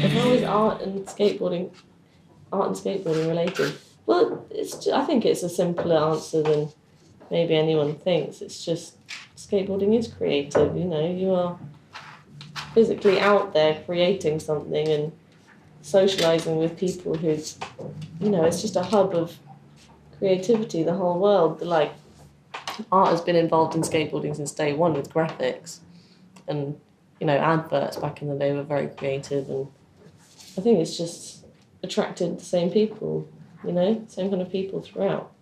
How is art and skateboarding related? Well, I think it's a simpler answer than maybe anyone thinks. It's just skateboarding is creative. You know, you are physically out there creating something and socializing with people who, you know, it's just a hub of creativity. The whole world, like, art has been involved in skateboarding since day one with graphics, and you know, adverts back in the day were very creative, and I think it's just attracted the same people, you know, same kind of people throughout.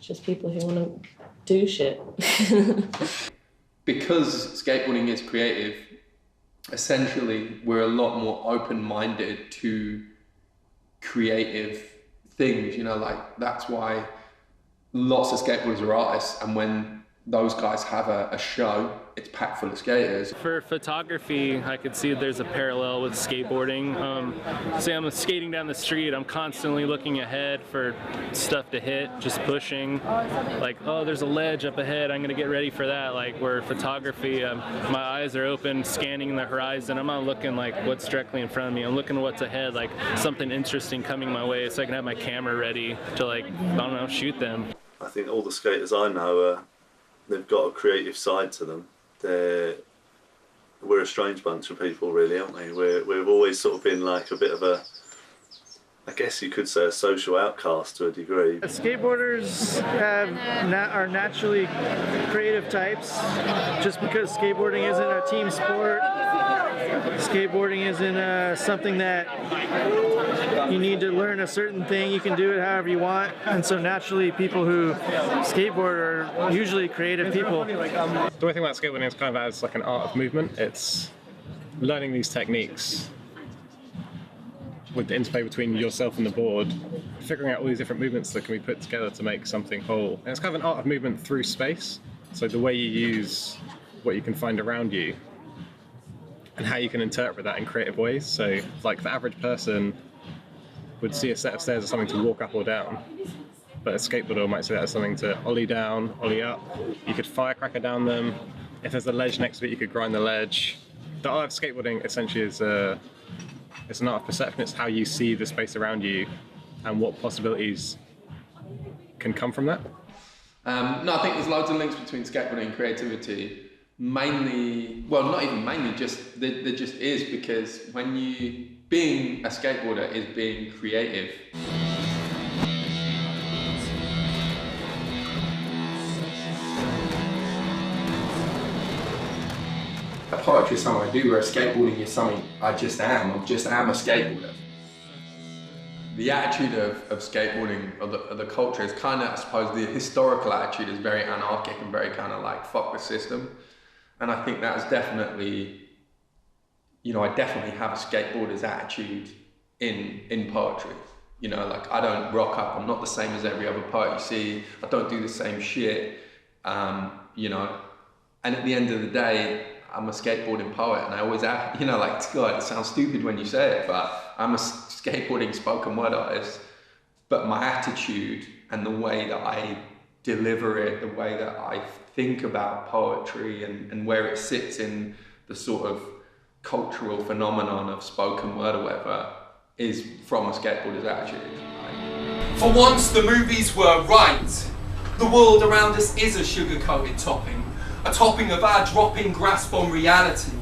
Just people who want to do shit. Because skateboarding is creative, essentially we're a lot more open-minded to creative things, you know, like that's why lots of skateboarders are artists, and when those guys have a show, it's packed full of skaters. For photography, I could see there's a parallel with skateboarding. Say I'm skating down the street, I'm constantly looking ahead for stuff to hit, just pushing. Like, oh, there's a ledge up ahead, I'm gonna get ready for that. Like, where photography, my eyes are open, scanning the horizon. I'm not looking like what's directly in front of me. I'm looking at what's ahead, like something interesting coming my way, so I can have my camera ready to, like, I don't know, shoot them. I think all the skaters I know, they've got a creative side to them. We're a strange bunch of people, really, aren't we? We've always sort of been like a bit of a, I guess you could say, a social outcast to a degree. Skateboarders are naturally creative types. Just because skateboarding isn't a team sport, skateboarding isn't something that you need to learn a certain thing. You can do it however you want, and so naturally people who skateboard are usually creative people. The way I think about skateboarding is kind of as like an art of movement. It's learning these techniques with the interplay between yourself and the board, figuring out all these different movements that can be put together to make something whole. And it's kind of an art of movement through space. So the way you use what you can find around you and how you can interpret that in creative ways. So like the average person would see a set of stairs as something to walk up or down, but a skateboarder might see that as something to ollie down, ollie up. You could firecracker down them. If there's a ledge next to it, you could grind the ledge. The art of skateboarding essentially is it's an art of perception. It's how you see the space around you and what possibilities can come from that. No, I think there's loads of links between skateboarding and creativity. Mainly, well, not even mainly, just there just is, because being a skateboarder is being creative. Poetry is something I do, whereas skateboarding is something I just am. I just am a skateboarder. The attitude of skateboarding, or the culture, is kind of, I suppose, the historical attitude is very anarchic and very kind of like, fuck the system. And I think that is definitely, you know, I definitely have a skateboarder's attitude in poetry. You know, like, I don't rock up, I'm not the same as every other poet you see, I don't do the same shit, you know, and at the end of the day, I'm a skateboarding poet, and I always have, you know, like, God, it sounds stupid when you say it, but I'm a skateboarding spoken word artist. But my attitude and the way that I deliver it, the way that I think about poetry and where it sits in the sort of cultural phenomenon of spoken word or whatever, is from a skateboarder's attitude. For once, the movies were right. The world around us is a sugar-coated topping. A topping of our dropping grasp on reality.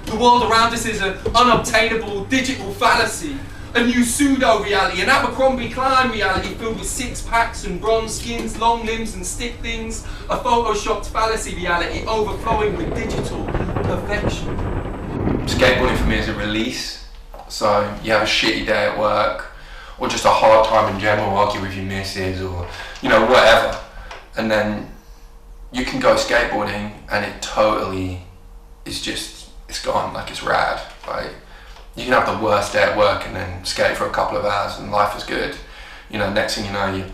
The world around us is an unobtainable digital fallacy, a new pseudo-reality, an Abercrombie Klein reality filled with six-packs and bronze skins, long limbs and stick things, a photoshopped fallacy reality overflowing with digital perfection. Skateboarding for me is a release. So you have a shitty day at work, or just a hard time in general, argue with your missus, or, you know, whatever, and then you can go skateboarding and it totally is just, it's it's gone, like it's rad. Like you can have the worst day at work and then skate for a couple of hours and life is good. You know, next thing you know, you're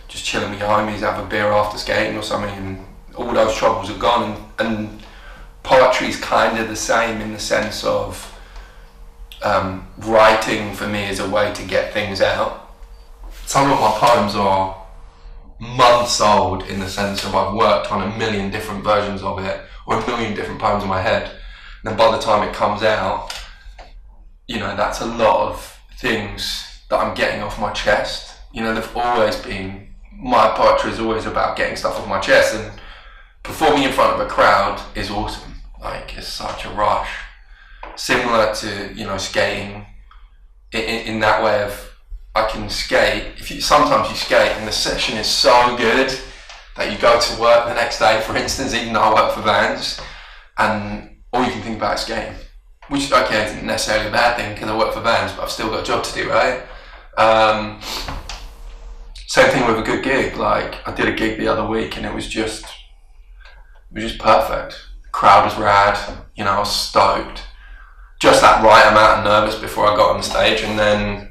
just chilling with your homies, have a beer after skating or something, and all those troubles are gone. And poetry's kind of the same in the sense of writing for me is a way to get things out. Some of my poems are months old in the sense of I've worked on a million different versions of it, or a million different poems in my head. And then by the time it comes out, you know, that's a lot of things that I'm getting off my chest. You know, they've always been, my poetry is always about getting stuff off my chest, and performing in front of a crowd is awesome. Like, it's such a rush. Similar to, you know, skating in that way of, I can skate, sometimes you skate and the session is so good that you go to work the next day, for instance, even though I work for Vans, and all you can think about is skating. Which, okay, isn't necessarily a bad thing because I work for Vans, but I've still got a job to do, right? Same thing with a good gig. Like, I did a gig the other week and it was just perfect. The crowd was rad, you know, I was stoked. Just that right amount of nervous before I got on stage, and then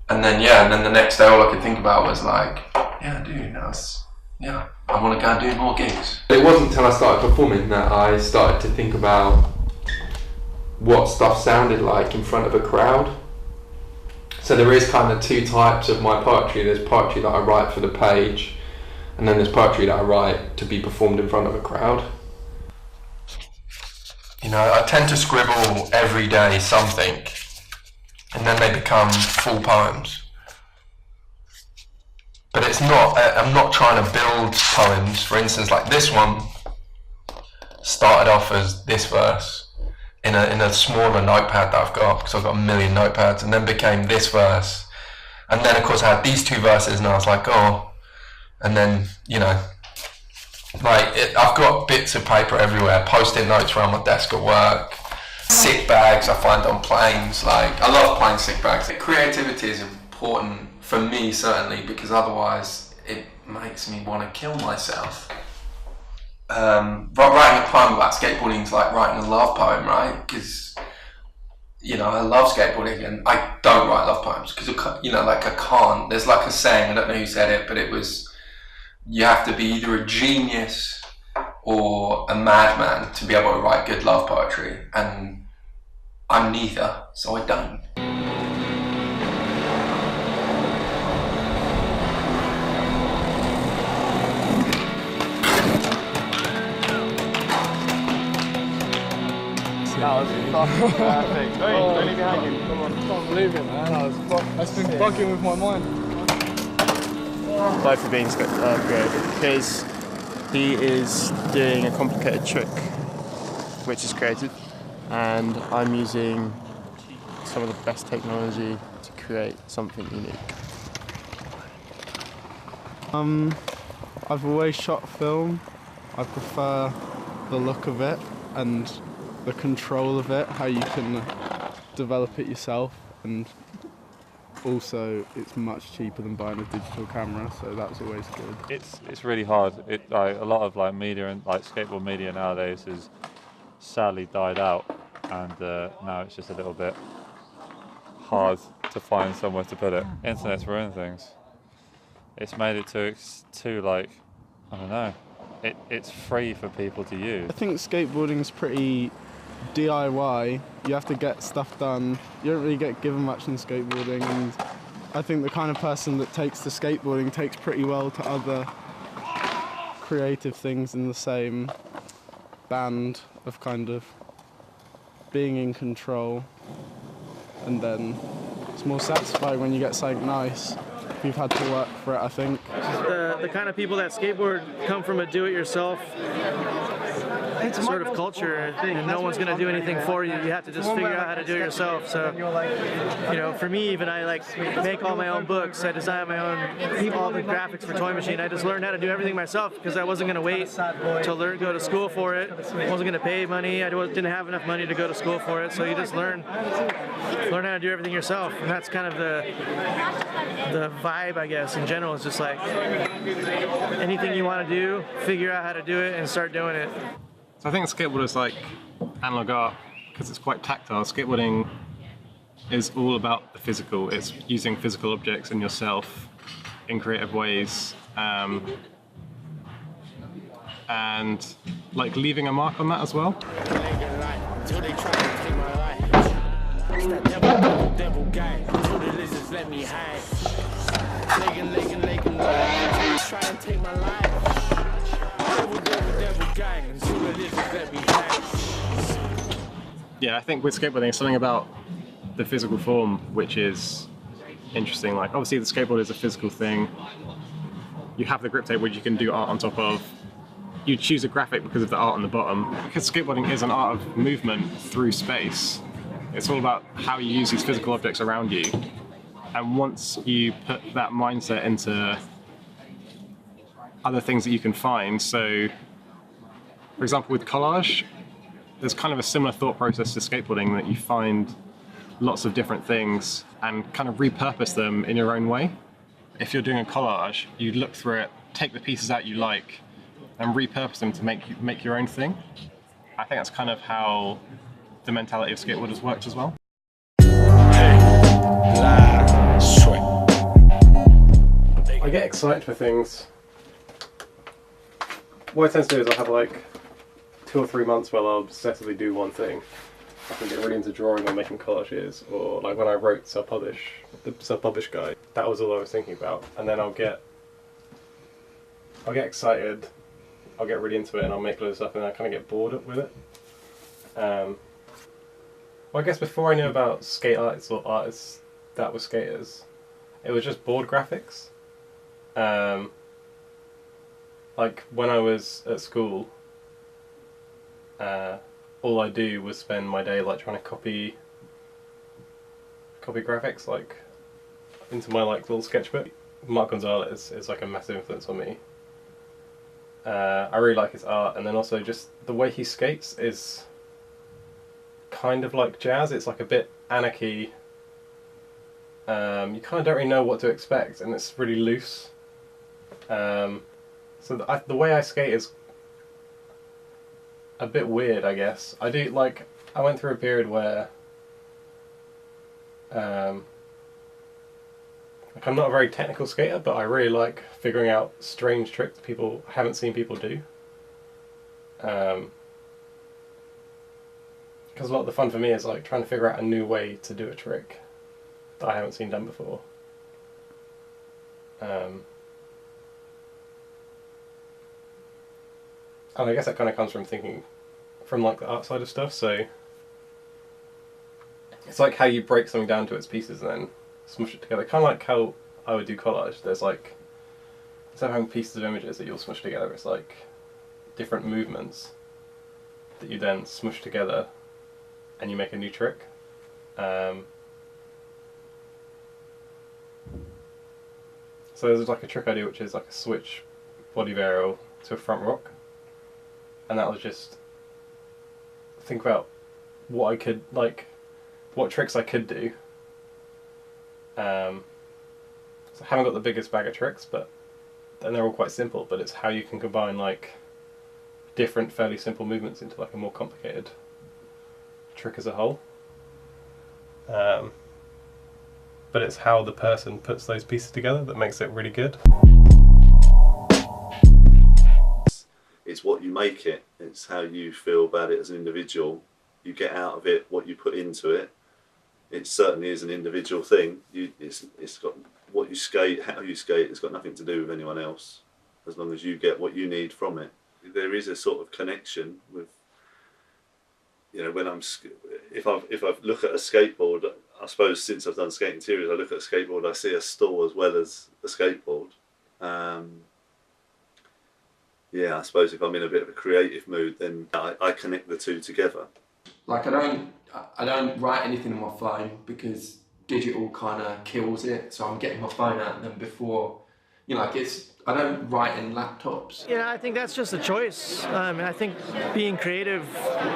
the next day all I could think about was like, yeah, dude, I want to go and do more gigs. It wasn't until I started performing that I started to think about what stuff sounded like in front of a crowd. So there is kind of two types of my poetry. There's poetry that I write for the page, and then there's poetry that I write to be performed in front of a crowd. You know, I tend to scribble every day something, and then they become full poems. But it's not, I'm not trying to build poems. For instance, like this one started off as this verse in a smaller notepad that I've got, because I've got a million notepads, and then became this verse. And then of course I had these two verses and I was like, oh, and then, you know, like I've got bits of paper everywhere, post-it notes around my desk at work, sick bags I find on planes. Like, I love playing sick bags. Creativity is important for me, certainly, because otherwise it makes me want to kill myself. Writing a poem about skateboarding is like writing a love poem, right? Because, you know, I love skateboarding and I don't write love poems because, you know, like I can't. There's like a saying, I don't know who said it, but it was, you have to be either a genius or a madman to be able to write good love poetry, and I'm neither, so I don't. That was fucking perfect. Don't leave behind you. Come on. I can't believe it, man. That's been fucking with my mind. Both for being creative, because he is doing a complicated trick, which is creative, and I'm using some of the best technology to create something unique. I've always shot film. I prefer the look of it and the control of it, how you can develop it yourself, and also it's much cheaper than buying a digital camera, so that's always good. It's really hard. Like a lot of like media and like skateboard media nowadays has sadly died out, and now it's just a little bit hard to find somewhere to put it. Internet's ruined things. It's made it too like, I don't know. It's free for people to use. I think skateboarding's pretty DIY. You have to get stuff done. You don't really get given much in skateboarding, and I think the kind of person that takes to skateboarding takes pretty well to other creative things in the same band of kind of being in control, and then it's more satisfying when you get something nice. You've had to work for it, I think. The kind of people that skateboard come from a do-it-yourself sort of culture, and no one's going to do anything for you. You have to just figure out how to do it yourself. So, you know, for me, even I like make all my own books. I design my own, all the graphics for Toy Machine. I just learned how to do everything myself because I wasn't going to wait to go to school for it. I wasn't going to pay money. I didn't have enough money to go to school for it. So you just learn how to do everything yourself, and that's kind of the vibe, I guess, in general. Is just like anything you want to do, figure out how to do it and start doing it. So I think skateboard is like analog art because it's quite tactile. Skateboarding is all about the physical. It's using physical objects and yourself in creative ways, and like leaving a mark on that as well. Yeah, I think with skateboarding, there's something about the physical form which is interesting. Like, obviously, the skateboard is a physical thing. You have the grip tape which you can do art on top of. You choose a graphic because of the art on the bottom. Because skateboarding is an art of movement through space, it's all about how you use these physical objects around you. And once you put that mindset into other things that you can find, so for example with collage, there's kind of a similar thought process to skateboarding, that you find lots of different things and kind of repurpose them in your own way. If you're doing a collage, you look through it, take the pieces out you like, and repurpose them to make your own thing. I think that's kind of how the mentality of skateboarders works as well. I get excited for things. What I tend to do is I'll have like 2 or 3 months where I'll obsessively do one thing. I can get really into drawing or making collages, or like when I wrote Self-Publish, the Self-Publish guide, that was all I was thinking about. And then I'll get excited, I'll get really into it, and I'll make loads of stuff, and I kind of get bored with it. Well, I guess before I knew about skate artists or artists that were skaters, it was just board graphics. Like when I was at school, all I do was spend my day like trying to copy graphics like into my like little sketchbook. Mark Gonzalez is like a massive influence on me. I really like his art, and then also just the way he skates is kind of like jazz. It's like a bit anarchy. You kind of don't really know what to expect, and it's really loose. So the way I skate is a bit weird, I guess. I went through a period where like I'm not a very technical skater, but I really like figuring out strange tricks people haven't seen people do. Because a lot of the fun for me is like trying to figure out a new way to do a trick that I haven't seen done before. And I guess that kind of comes from thinking from like the art side of stuff, so it's like how you break something down to its pieces and then smush it together. Kind of like how I would do collage. There's like, instead of having pieces of images that you'll smush together, it's like different movements that you then smush together and you make a new trick. So there's like a trick I do which is like a switch body varial to a front rock, and that was just think about what I could like, what tricks I could do. So I haven't got the biggest bag of tricks, and they're all quite simple, but it's how you can combine like different fairly simple movements into like a more complicated trick as a whole. But it's how the person puts those pieces together that makes it really good. It's what you make it, it's how you feel about it as an individual. You get out of it what you put into it. It certainly is an individual thing. It's got what you skate, how you skate, it's got nothing to do with anyone else, as long as you get what you need from it. There is a sort of connection with, you know, when if I look at a skateboard, I suppose since I've done skate interiors, I look at a skateboard, I see a store as well as a skateboard. Yeah, I suppose if I'm in a bit of a creative mood, then I connect the two together. Like I don't write anything on my phone because digital kind of kills it. So I'm getting my phone out, and then before, you know, like I don't write in laptops. Yeah, I think that's just a choice. And I think being creative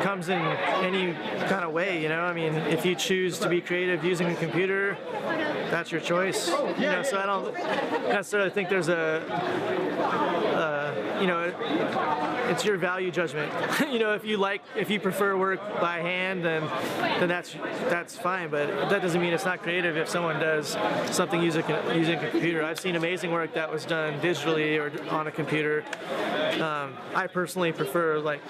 comes in any kind of way, you know? I mean, if you choose to be creative using a computer, that's your choice. You know, so I don't necessarily think there's you know, it's your value judgment. You know, if you prefer work by hand, then that's fine. But that doesn't mean it's not creative if someone does something using a computer. I've seen amazing work that was done digitally or on a computer. I personally prefer like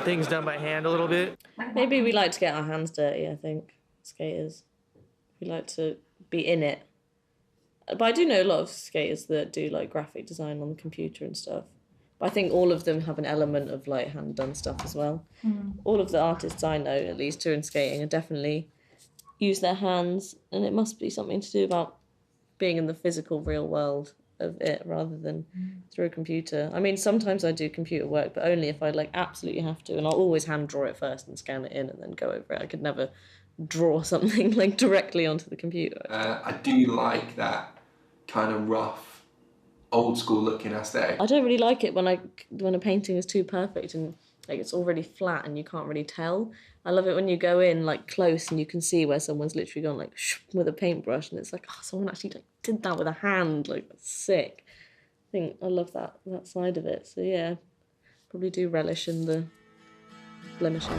things done by hand a little bit. Maybe we like to get our hands dirty, I think, skaters. We like to be in it. But I do know a lot of skaters that do like graphic design on the computer and stuff. But I think all of them have an element of like hand-done stuff as well. All of the artists I know, at least who are in skating, are definitely use their hands, and it must be something to do about being in the physical real world of it rather than through a computer. I mean, sometimes I do computer work, but only if I like absolutely have to, and I'll always hand draw it first and scan it in and then go over it. I could never draw something like directly onto the computer. I do like that kind of rough, old school looking aesthetic. I don't really like it when a painting is too perfect and like it's already flat and you can't really tell. I love it when you go in like close and you can see where someone's literally gone like with a paintbrush, and it's like, oh, someone actually like did that with a hand. Like, that's sick. I think I love that side of it. So yeah, probably do relish in the blemishes.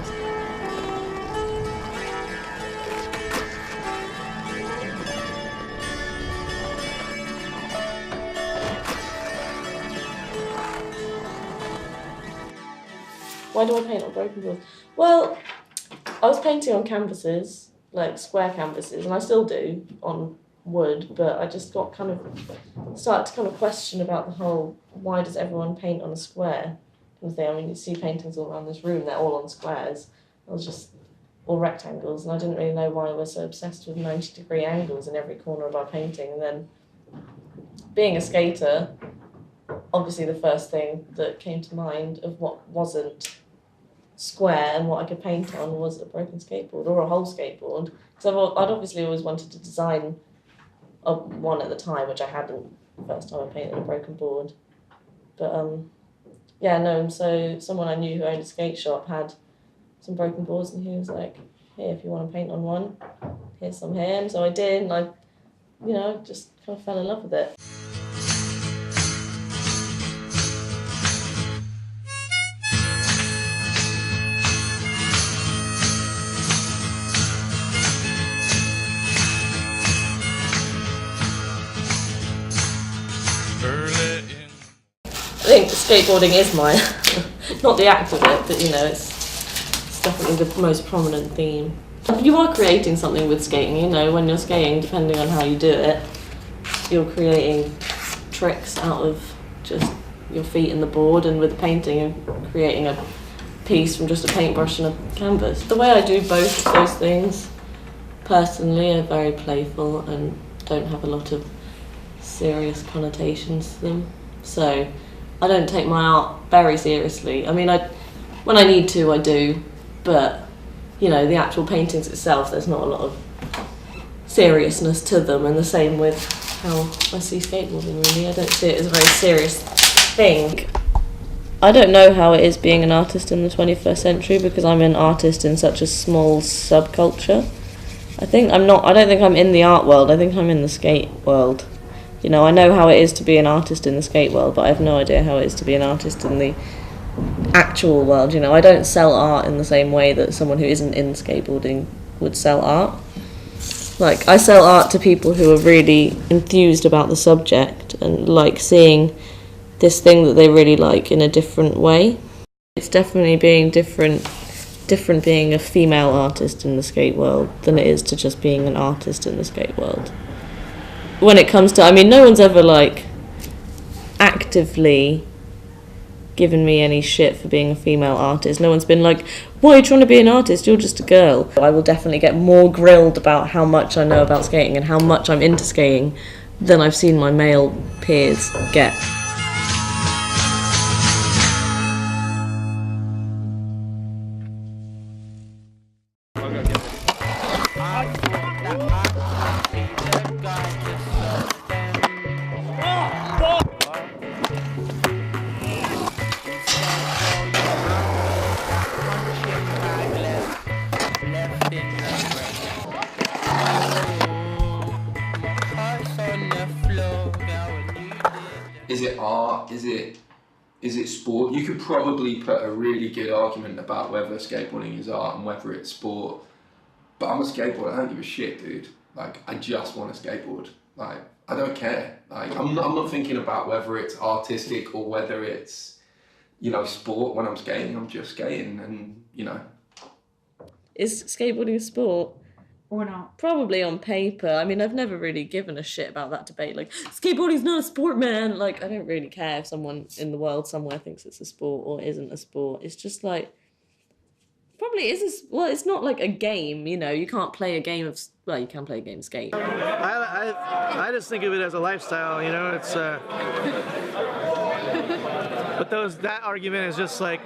Why do I paint on broken boards? Well, I was painting on canvases, like square canvases, and I still do on wood, but I just got started to kind of question about the whole, why does everyone paint on a square kind of thing? I mean, you see paintings all around this room, they're all on squares. I was just all rectangles, and I didn't really know why we're so obsessed with 90-degree angles in every corner of our painting. And then being a skater, obviously the first thing that came to mind of what wasn't square and what I could paint on was a broken skateboard or a whole skateboard. So I'd obviously always wanted to design one at the time, which I hadn't the first time I painted a broken board. But yeah, no, so someone I knew who owned a skate shop had some broken boards, and he was like, hey, if you want to paint on one, here's some here. And so I did, and I, you know, just kind of fell in love with it. I think skateboarding is my, not the act of it, but you know, it's definitely the most prominent theme. You are creating something with skating, you know, when you're skating, depending on how you do it, you're creating tricks out of just your feet and the board, and with painting, you're creating a piece from just a paintbrush and a canvas. The way I do both of those things, personally, are very playful and don't have a lot of serious connotations to them. So I don't take my art very seriously. I mean, when I need to, I do, but you know, the actual paintings itself, there's not a lot of seriousness to them, and the same with how I see skateboarding, really. I don't see it as a very serious thing. I don't know how it is being an artist in the 21st century, because I'm an artist in such a small subculture. I don't think I'm in the art world, I think I'm in the skate world. You know, I know how it is to be an artist in the skate world, but I have no idea how it is to be an artist in the actual world. You know, I don't sell art in the same way that someone who isn't in skateboarding would sell art. Like, I sell art to people who are really enthused about the subject and like seeing this thing that they really like in a different way. It's definitely being different being a female artist in the skate world than it is to just being an artist in the skate world. When it comes to, I mean, no one's ever like actively given me any shit for being a female artist. No one's been like, why are you trying to be an artist? You're just a girl. I will definitely get more grilled about how much I know about skating and how much I'm into skating than I've seen my male peers get. is it art? Is it sport? You could probably put a really good argument about whether skateboarding is art and whether it's sport. But I'm a skateboarder. I don't give a shit, dude. Like, I just want to skateboard. Like, I don't care. Like, I'm not thinking about whether it's artistic or whether it's, you know, sport. When I'm skating, I'm just skating, and you know. Is skateboarding a sport? Or not? Probably on paper. I mean, I've never really given a shit about that debate. Like, skateboarding's not a sport, man. Like, I don't really care if someone in the world somewhere thinks it's a sport or isn't a sport. It's just like, probably is well, it's not like a game, you know. You can't play a game of, well, you can play a game of skate. I just think of it as a lifestyle, you know. It's but that argument is just like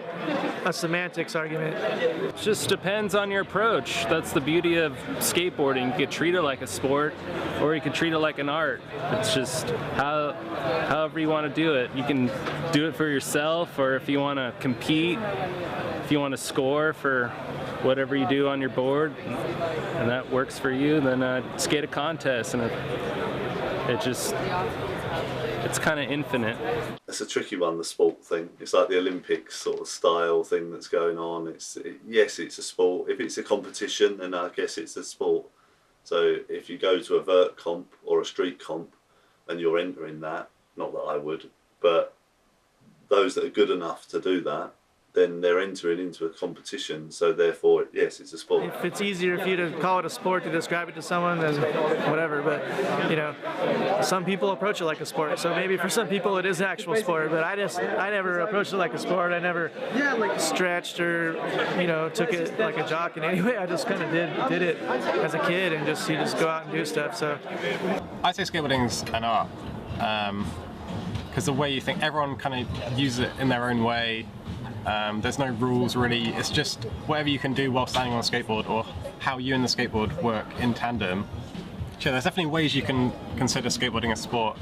a semantics argument. It just depends on your approach. That's the beauty of skateboarding. You could treat it like a sport, or you could treat it like an art. It's just however you want to do it. You can do it for yourself, or if you want to compete, if you want to score for whatever you do on your board, and that works for you, then skate a contest, and it's kind of infinite. It's a tricky one, the sport thing. It's like the Olympics sort of style thing that's going on. Yes, it's a sport. If it's a competition, then I guess it's a sport. So if you go to a vert comp or a street comp and you're entering that, not that I would, but those that are good enough to do that, then they're entering into a competition, so therefore, yes, it's a sport. If it's easier for you to call it a sport to describe it to someone, then whatever, but, you know, some people approach it like a sport, so maybe for some people it is an actual sport, but I never approached it like a sport. I never stretched or, you know, took it like a jock in any way. I just kind of did it as a kid, and you just go out and do stuff, so. I say skateboarding's an art, because the way you think, everyone kind of uses it in their own way. There's no rules really, it's just whatever you can do while standing on a skateboard, or how you and the skateboard work in tandem. Sure, there's definitely ways you can consider skateboarding a sport.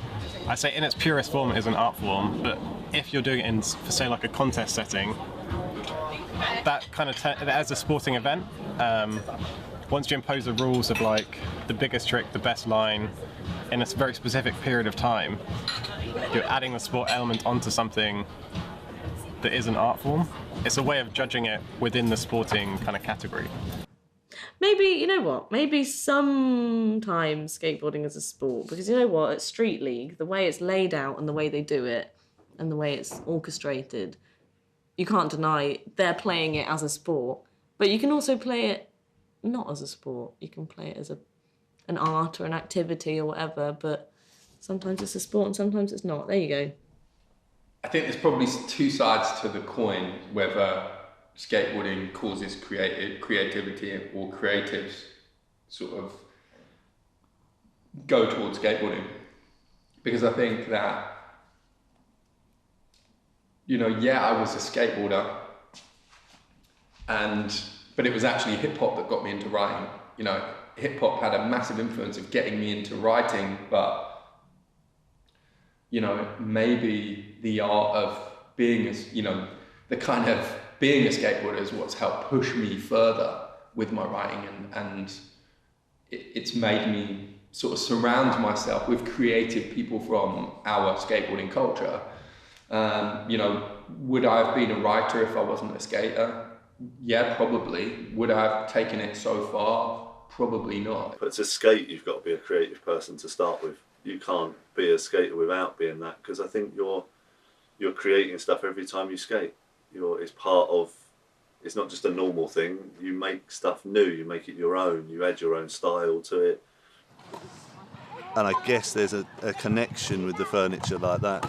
I say in its purest form it is an art form, but if you're doing it in, for say, like a contest setting, that kind of as a sporting event, once you impose the rules of like the biggest trick, the best line, in a very specific period of time, you're adding the sport element onto something that is an art form. It's a way of judging it within the sporting kind of category. Maybe, you know what, maybe sometimes skateboarding is a sport, because you know what, at Street League, the way it's laid out and the way they do it and the way it's orchestrated, you can't deny they're playing it as a sport, but you can also play it not as a sport. You can play it as an art or an activity or whatever, but sometimes it's a sport and sometimes it's not. There you go. I think there's probably two sides to the coin, whether skateboarding causes creativity or creatives sort of go towards skateboarding. Because I think that, you know, yeah, I was a skateboarder, but it was actually hip hop that got me into writing. You know, hip hop had a massive influence of getting me into writing, but you know, maybe the art of being the kind of being a skateboarder is what's helped push me further with my writing, and it's made me sort of surround myself with creative people from our skateboarding culture. You know, would I have been a writer if I wasn't a skater? Yeah, probably. Would I have taken it so far? Probably not. But to skate, you've got to be a creative person to start with. You can't be a skater without being that, because I think you're creating stuff every time you skate. It's part of, it's not just a normal thing. You make stuff new, you make it your own, you add your own style to it. And I guess there's a connection with the furniture like that,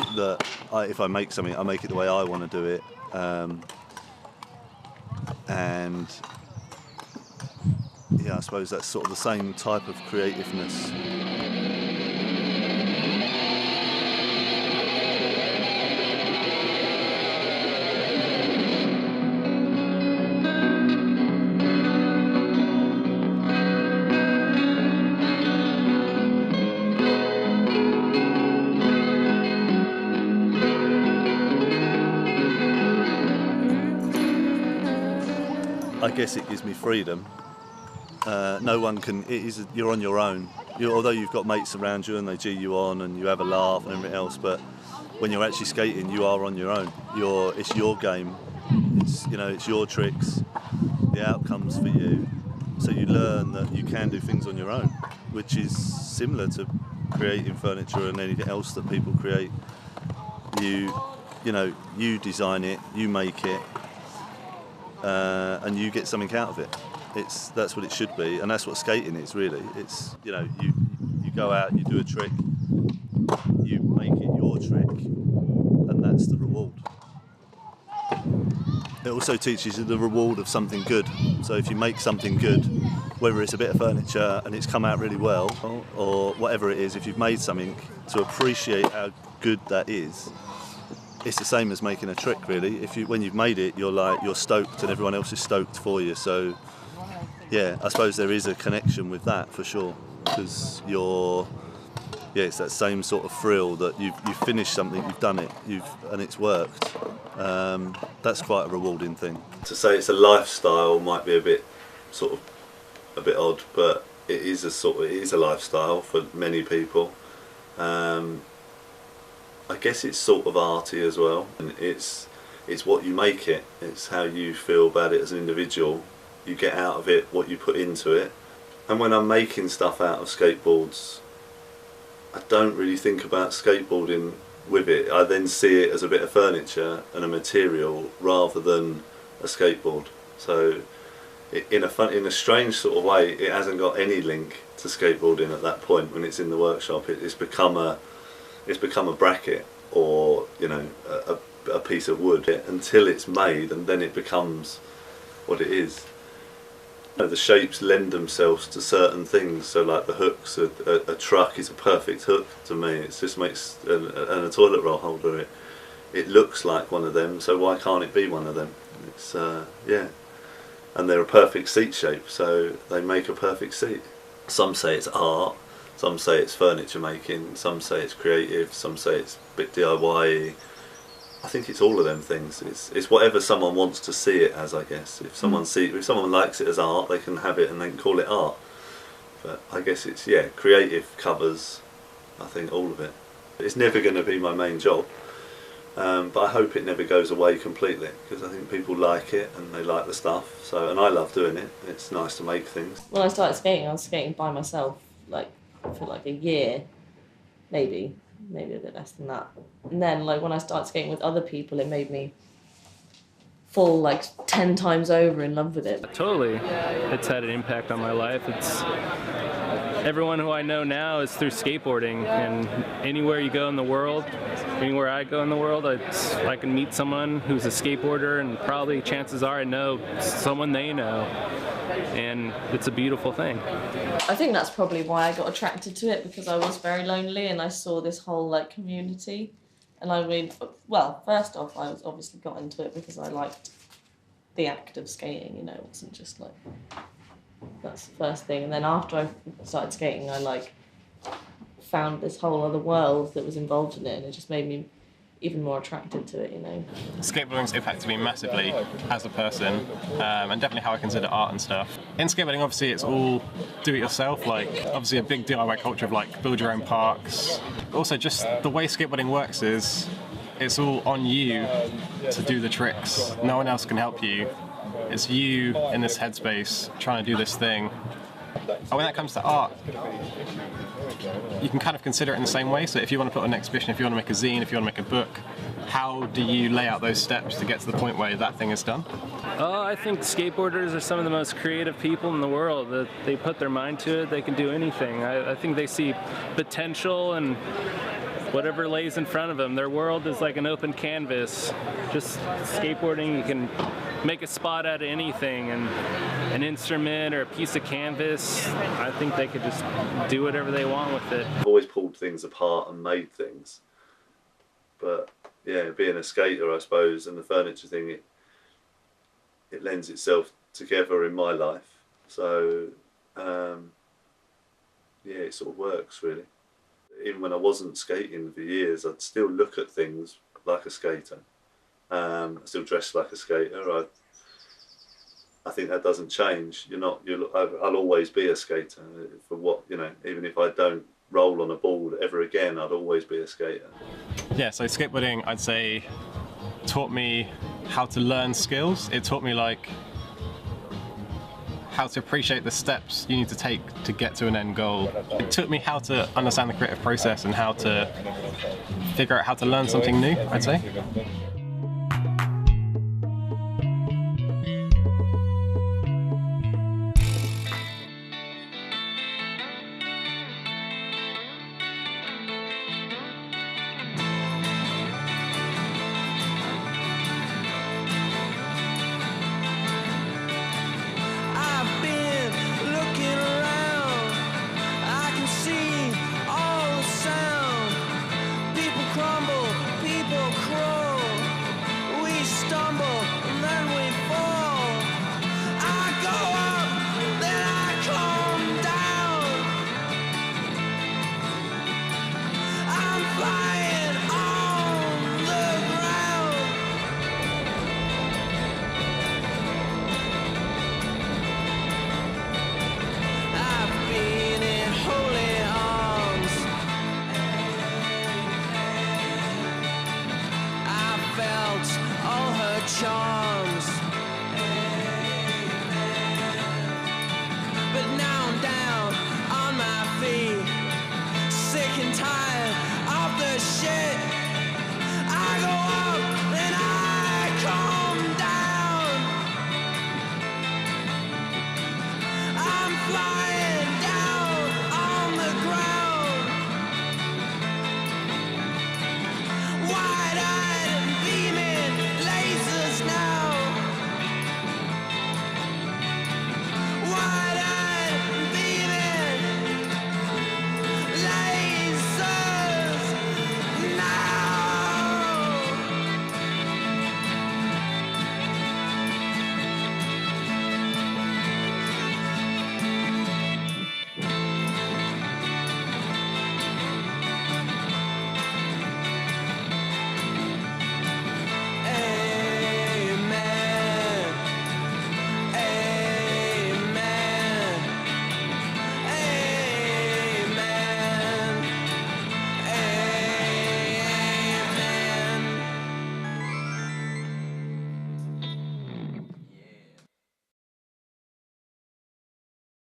if I make something, I make it the way I want to do it. And yeah, I suppose that's sort of the same type of creativeness. I guess it gives me freedom. No one can. You're on your own. Although you've got mates around you and they G you on and you have a laugh and everything else, but when you're actually skating, you are on your own. It's your game. It's your tricks. The outcomes for you. So you learn that you can do things on your own, which is similar to creating furniture and anything else that people create. You design it, you make it, and you get something out of it. That's what it should be, and that's what skating is really. It's you go out, you do a trick, you make it your trick, and that's the reward. It also teaches you the reward of something good. So if you make something good, whether it's a bit of furniture and it's come out really well, or whatever it is, if you've made something, to appreciate how good that is, it's the same as making a trick really. When you've made it, you're stoked and everyone else is stoked for you. So yeah, I suppose there is a connection with that for sure, because it's that same sort of thrill that you've finished something, you've done it, and it's worked. That's quite a rewarding thing. To say it's a lifestyle might be a bit odd, but it is a lifestyle for many people. I guess it's sort of arty as well, and it's what you make it. It's how you feel about it as an individual. You get out of it what you put into it. And when I'm making stuff out of skateboards, I don't really think about skateboarding with it. I then see it as a bit of furniture and a material rather than a skateboard. So in a strange sort of way, it hasn't got any link to skateboarding at that point. When it's in the workshop, it's become a bracket, or a piece of wood, until it's made, and then it becomes what it is. The shapes lend themselves to certain things, so like the hooks, a truck is a perfect hook to me. It just makes, and a toilet roll holder, it looks like one of them, so why can't it be one of them? It's and they're a perfect seat shape, so they make a perfect seat. Some say it's art, some say it's furniture making, some say it's creative, some say it's a bit DIY. I think it's all of them things. It's whatever someone wants to see it as, I guess. If someone likes it as art, they can have it and they can call it art. But I guess it's creative covers, I think, all of it. It's never going to be my main job, but I hope it never goes away completely, because I think people like it and they like the stuff. And I love doing it. It's nice to make things. When I started skating, I was skating by myself, for a year, maybe a bit less than that. And then when I started skating with other people, it made me fall 10 times over in love with it. Totally. It's had an impact on my life. Everyone who I know now is through skateboarding, and anywhere you go in the world, anywhere I go in the world, I can meet someone who's a skateboarder, and probably chances are I know someone they know, and it's a beautiful thing. I think that's probably why I got attracted to it, because I was very lonely and I saw this whole community, and first off, I was obviously got into it because I liked the act of skating. It wasn't just that's the first thing. And then after I started skating, I found this whole other world that was involved in it, and it just made me even more attracted to it. Skateboarding's impacted me massively as a person, and definitely how I consider art and stuff. In skateboarding, obviously, it's all do-it-yourself. Obviously, a big DIY culture of build your own parks. Also, just the way skateboarding works is it's all on you to do the tricks. No one else can help you. It's you in this headspace trying to do this thing. And when that comes to art, you can kind of consider it in the same way. So if you want to put on an exhibition, if you want to make a zine, if you want to make a book, how do you lay out those steps to get to the point where that thing is done? Oh, I think skateboarders are some of the most creative people in the world. That they put their mind to it, they can do anything. I think they see potential and whatever lays in front of them. Their world is like an open canvas. Just skateboarding, you can make a spot out of anything, and an instrument or a piece of canvas, I think they could just do whatever they want with it. I've always pulled things apart and made things, but being a skater, I suppose, and the furniture thing, it lends itself together in my life. So it sort of works really. Even when I wasn't skating for years, I'd still look at things like a skater. I still dress like a skater. I think that doesn't change. I'll always be a skater for what, even if I don't roll on a board ever again, I'd always be a skater. Yeah, so skateboarding, I'd say, taught me how to learn skills. It taught me like how to appreciate the steps you need to take to get to an end goal. It taught me how to understand the creative process and how to figure out how to learn something new, I'd say. Charms, but now